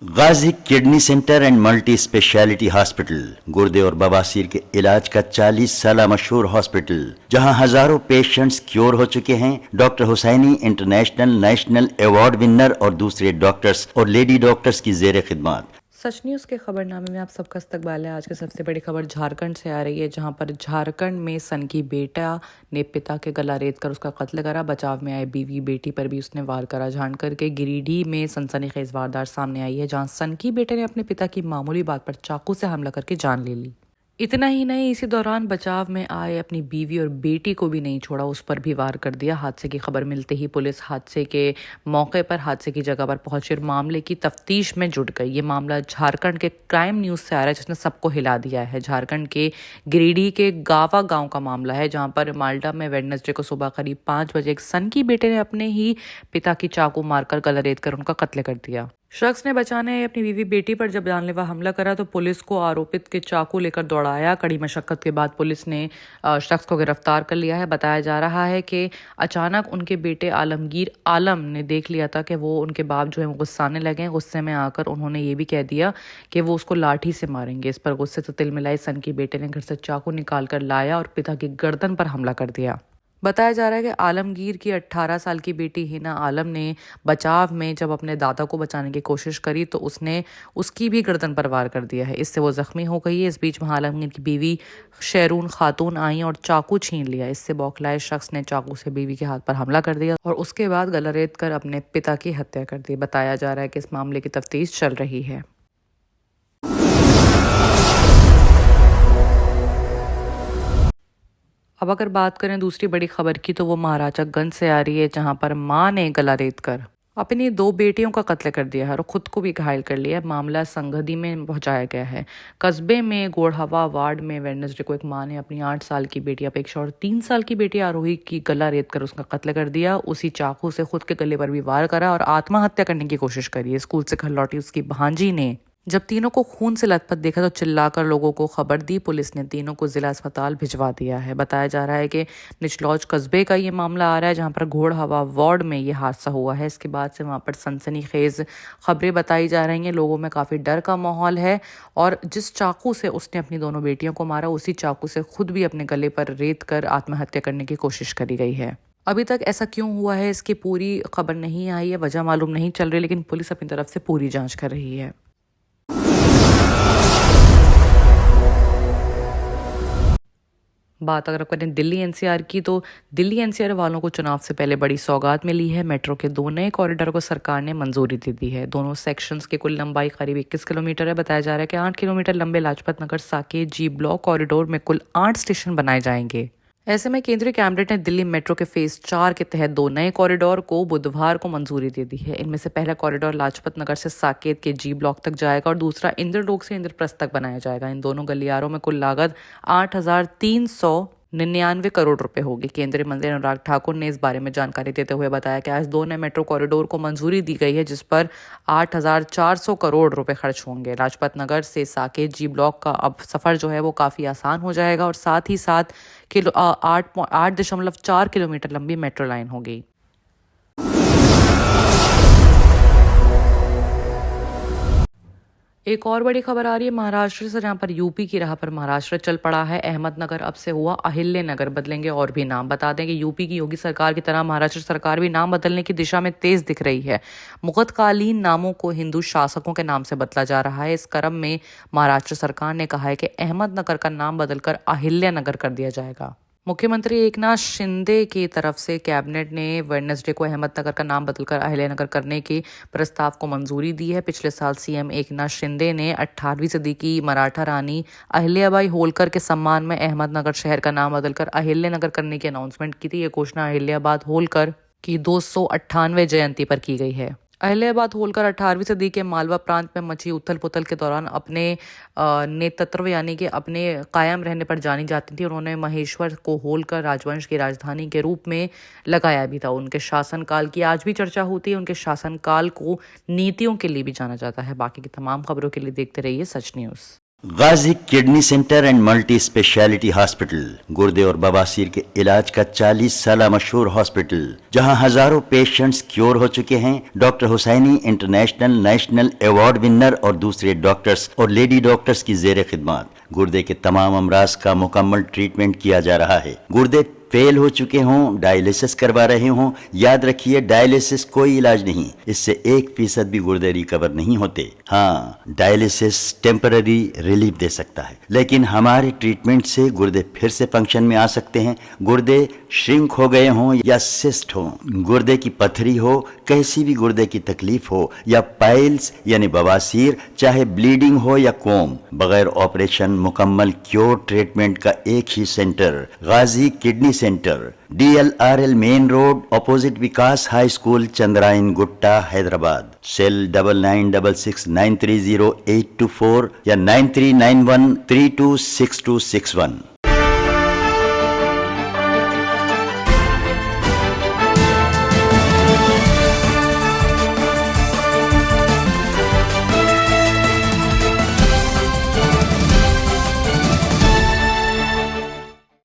Ghazi kidney centre and multi speciality hospital गुर्दे और बवासीर के इलाज का 40 साल मशहूर हॉस्पिटल, जहां हजारों पेशेंट्स क्योर हो चुके हैं। Doctor Hussaini international national award winner और दूसरे डॉक्टर्स और लेडी डॉक्टर्स की जेर खिदमत। सच न्यूज़ के खबरनामे में आप सबका इस्तकबाल है। आज की सबसे बड़ी खबर झारखंड से आ रही है, जहां पर झारखंड में सन की बेटा ने पिता के गला रेत कर उसका कत्ल करा। बचाव में आए बीवी बेटी पर भी उसने वार करा। जानकर के गिरिडीह में सनसनीखेज वारदात सामने आई है, जहां सन की बेटे ने अपने पिता की मामूली बात पर चाकू से हमला करके जान ले ली। इतना ही नहीं, इसी दौरान बचाव में आए अपनी बीवी और बेटी को भी नहीं छोड़ा, उस पर भी वार कर दिया। हादसे की खबर मिलते ही पुलिस हादसे के मौके पर हादसे की जगह पर पहुंची और मामले की तफ्तीश में जुट गई। ये मामला झारखंड के क्राइम न्यूज़ से आ रहा है, जिसने सबको हिला दिया है। झारखंड के गिरिडीह के गावा गांव का मामला है, जहां पर माल्टा में वेडनेसडे को सुबह करीब 5 बजे एक सन की बेटे ने अपने ही पिता की चाकू मारकर गला रेत कर उनका कत्ल कर दिया। शख्स ने बचाने अपनी बीवी बेटी पर जब जानलेवा हमला करा तो पुलिस को आरोपित के चाकू लेकर दौड़ाया। कड़ी मशक्कत के बाद पुलिस ने शख्स को गिरफ्तार कर लिया है। बताया जा रहा है कि अचानक उनके बेटे आलमगीर आलम ने देख लिया था कि वो उनके बाप जो है वो गुस्साने लगे। गुस्से में आकर उन्होंने ये भी कह दिया कि वो उसको लाठी से मारेंगे। इस पर गुस्से से तिल मिलाई सन की बेटे ने घर से चाकू निकाल कर लाया और पिता की गर्दन पर हमला कर दिया। बताया जा रहा है कि आलमगीर की 18 साल की बेटी हिना आलम ने बचाव में जब अपने दादा को बचाने की कोशिश करी तो उसने उसकी भी गर्दन पर वार कर दिया है। इससे वो जख्मी हो गई है। इस बीच में आलमगीर की बीवी शेरून खातून आई और चाकू छीन लिया। इससे बौखलाए शख्स ने चाकू से बीवी के हाथ पर हमला कर दिया और उसके बाद गला रेत कर अपने पिता की हत्या कर दी। बताया जा रहा है कि इस मामले की तफ्तीश चल रही है। अब अगर बात करें दूसरी बड़ी खबर की, तो वो महाराजागंज से आ रही है, जहां पर मां ने गला रेत कर अपनी 2 बेटियों का कत्ल कर दिया है और खुद को भी घायल कर लिया है। मामला संगदी में पहुंचाया गया है। कस्बे में गोढ़वा वार्ड में वेडनेसडे को एक मां ने अपनी 8 साल की बेटी अपेक्षा और 3 साल की बेटी आरोही की गला रेत कर उसका कत्ल कर दिया। उसी चाकू से खुद के गले पर भी वार करा और आत्महत्या करने की कोशिश करी। स्कूल से घर लौटी उसकी भांजी ने जब तीनों को खून से लथपथ देखा तो चिल्लाकर लोगों को खबर दी। पुलिस ने तीनों को जिला अस्पताल भिजवा दिया है। बताया जा रहा है कि निचलौज कस्बे का ये मामला आ रहा है, जहां पर घोड़हवा वार्ड में ये हादसा हुआ है। इसके बाद से वहां पर सनसनीखेज खबरें बताई जा रही हैं। लोगों में काफ़ी डर का माहौल है और जिस चाकू से उसने अपनी दोनों बेटियों को मारा, उसी चाकू से खुद भी अपने गले पर रेत कर आत्महत्या करने की कोशिश करी गई है। अभी तक ऐसा क्यों हुआ है, इसकी पूरी खबर नहीं आई है, वजह मालूम नहीं चल रही, लेकिन पुलिस अपनी तरफ से पूरी जाँच कर रही है। बात अगर करें दिल्ली एनसीआर की, तो दिल्ली एनसीआर वालों को चुनाव से पहले बड़ी सौगात मिली है। मेट्रो के 2 नए कॉरिडोर को सरकार ने मंजूरी दे दी है। दोनों सेक्शंस की कुल लंबाई करीब 21 किलोमीटर है। बताया जा रहा है कि 8 किलोमीटर लंबे लाजपत नगर साकेत जी ब्लॉक कॉरिडोर में कुल 8 स्टेशन बनाए जाएंगे। ऐसे में केंद्रीय कैबिनेट ने दिल्ली मेट्रो के फेज 4 के तहत 2 नए कॉरिडोर को बुधवार को मंजूरी दे दी है। इनमें से पहला कॉरिडोर लाजपत नगर से साकेत के जी ब्लॉक तक जाएगा और दूसरा इंद्रलोक से इंद्रप्रस्थ तक बनाया जाएगा। इन दोनों गलियारों में कुल लागत 8,399 करोड़ रुपए होगी। केंद्रीय मंत्री अनुराग ठाकुर ने इस बारे में जानकारी देते हुए बताया कि आज 2 नए मेट्रो कॉरिडोर को मंजूरी दी गई है, जिस पर 8,400 करोड़ रुपए खर्च होंगे। लाजपत नगर से साकेत जी ब्लॉक का अब सफर जो है वो काफी आसान हो जाएगा और साथ ही साथ 8.4 किलोमीटर लंबी मेट्रो लाइन होगी। एक और बड़ी खबर आ रही है महाराष्ट्र से, जहां पर यूपी की राह पर महाराष्ट्र चल पड़ा है। अहमदनगर अब से हुआ अहिल्य नगर, बदलेंगे और भी नाम। बता दें कि यूपी की योगी सरकार की तरह महाराष्ट्र सरकार भी नाम बदलने की दिशा में तेज दिख रही है। मुगतकालीन नामों को हिंदू शासकों के नाम से बदला जा रहा है। इस क्रम में महाराष्ट्र सरकार ने कहा है कि अहमदनगर का नाम बदलकर अहिल्या नगर कर दिया जाएगा। मुख्यमंत्री एकनाथ शिंदे की तरफ से कैबिनेट ने वेडनेसडे को अहमदनगर का नाम बदलकर अहिल्यानगर करने के प्रस्ताव को मंजूरी दी है। पिछले साल सीएम एकनाथ शिंदे ने 18वीं सदी की मराठा रानी अहिल्याबाई होलकर के सम्मान में अहमदनगर शहर का नाम बदलकर अहिल्यानगर करने की अनाउंसमेंट की थी। ये घोषणा अहिल्याबाद होलकर की 298वें जयंती पर की गई है। अहिल्याबाद होलकर 18वीं सदी के मालवा प्रांत में मची उथल पुथल के दौरान अपने नेतृत्व यानी कि अपने कायम रहने पर जानी जाती थी। उन्होंने महेश्वर को होलकर राजवंश की राजधानी के रूप में लगाया भी था। उनके शासनकाल की आज भी चर्चा होती है। उनके शासनकाल को नीतियों के लिए भी जाना जाता है। बाकी की तमाम खबरों के लिए देखते रहिए Sach news. Ghazi kidney centre and multi speciality hospital, गुर्दे और बवासीर के इलाज का 40 साल मशहूर हॉस्पिटल, जहां हजारों पेशेंट्स क्योर हो चुके हैं। Doctor Hussaini international national award winner और दूसरे डॉक्टर्स और लेडी डॉक्टर्स की जेर खिदमत गुर्दे के तमाम अमराज का मुकम्मल ट्रीटमेंट किया जा रहा है। गुर्दे फेल हो चुके हों, डायलिसिस करवा रहे हों, याद रखिए डायलिसिस कोई इलाज नहीं, इससे 1% भी गुर्दे रिकवर नहीं होते। हाँ, डायलिसिस टेम्पररी रिलीफ दे सकता है, लेकिन हमारे ट्रीटमेंट से गुर्दे फिर से फंक्शन में आ सकते हैं। गुर्दे श्रिंक हो गए हों या सिस्ट हो, गुर्दे की पथरी हो, कैसी भी गुर्दे की तकलीफ हो या पाइल्स यानी बवासीर, चाहे ब्लीडिंग हो या कोम, बगैर ऑपरेशन मुकम्मल क्योर ट्रीटमेंट का एक ही centre, Ghazi kidney centre, DLRL main road, opposite Vikas high school, Chandrayan Gutta, Hyderabad. Cell 9966930824 या 9391326261।